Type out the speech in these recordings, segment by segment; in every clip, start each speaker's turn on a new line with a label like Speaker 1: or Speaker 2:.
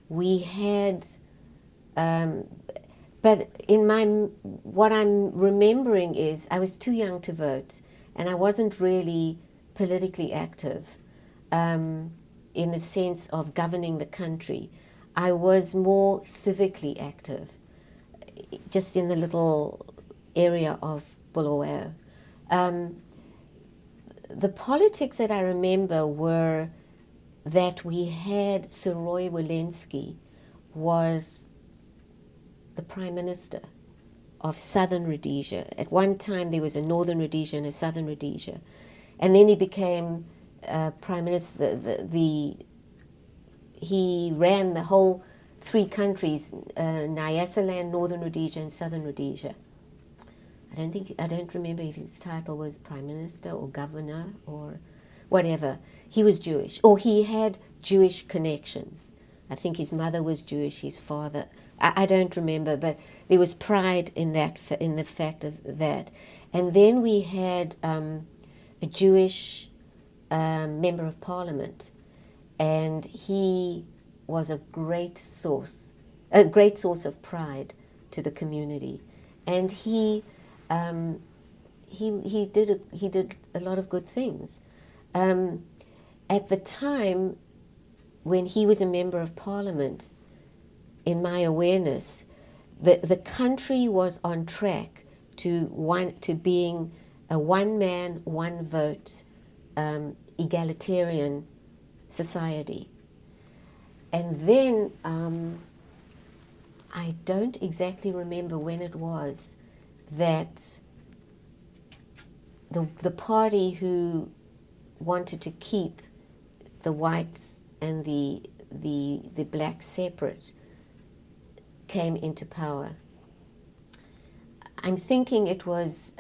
Speaker 1: we had, but what I'm remembering is I was too young to vote, and I wasn't really politically active in the sense of governing the country. I was more civically active, just in the little area of Bulawayo. The politics that I remember were that we had Sir Roy Welensky was the Prime Minister of Southern Rhodesia. At one time there was a Northern Rhodesia and a Southern Rhodesia. And then he became Prime Minister. He ran the whole three countries, Nyasaland, Northern Rhodesia and Southern Rhodesia. I don't remember if his title was Prime Minister or Governor or whatever. He was Jewish, or he had Jewish connections. I think his mother was Jewish, his father, I don't remember, but there was pride in that, in the fact of that. And then we had a Jewish member of parliament, and he was a great source of pride to the community. And he did a lot of good things. At the time when he was a member of parliament, in my awareness, the country was on track to being a one-man, one-vote egalitarian society. And then I don't exactly remember when it was that the party who wanted to keep the whites and the blacks separate came into power. I'm thinking it was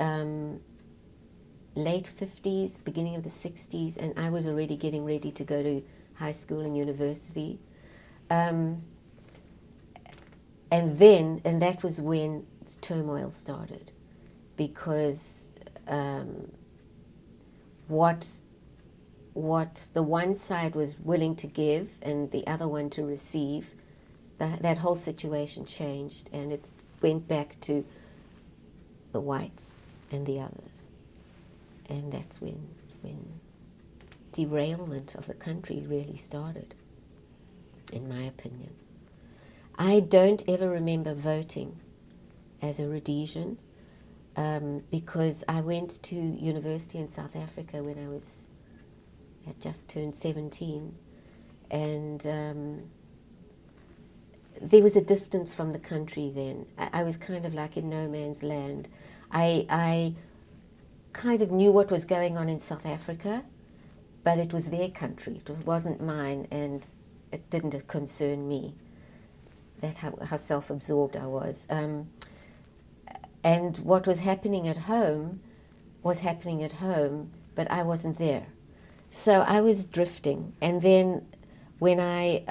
Speaker 1: late 50s, beginning of the 60s, and I was already getting ready to go to high school and university. And that was when the turmoil started, because what the one side was willing to give and the other one to receive, that whole situation changed, and it went back to the whites and the others. And that's when derailment of the country really started, in my opinion. I don't ever remember voting as a Rhodesian, because I went to university in South Africa when I had just turned 17, and there was a distance from the country then. I was kind of like in no man's land. I kind of knew what was going on in South Africa, but it was their country. It wasn't mine, and it didn't concern me. That's how self-absorbed I was. And what was happening at home was happening at home, but I wasn't there. So I was drifting. And then when I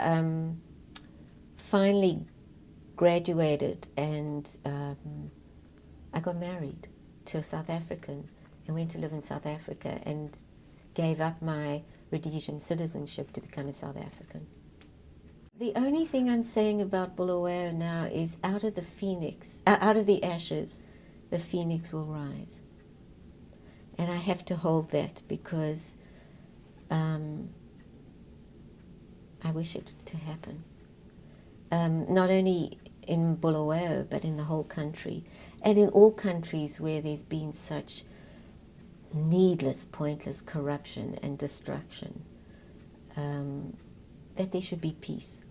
Speaker 1: finally graduated and I got married to a South African and went to live in South Africa and gave up my Rhodesian citizenship to become a South African. The only thing I'm saying about Bulawayo now is out of the ashes, the phoenix will rise. And I have to hold that because I wish it to happen. Not only in Bulawayo, but in the whole country, and in all countries where there's been such needless, pointless corruption and destruction, that there should be peace.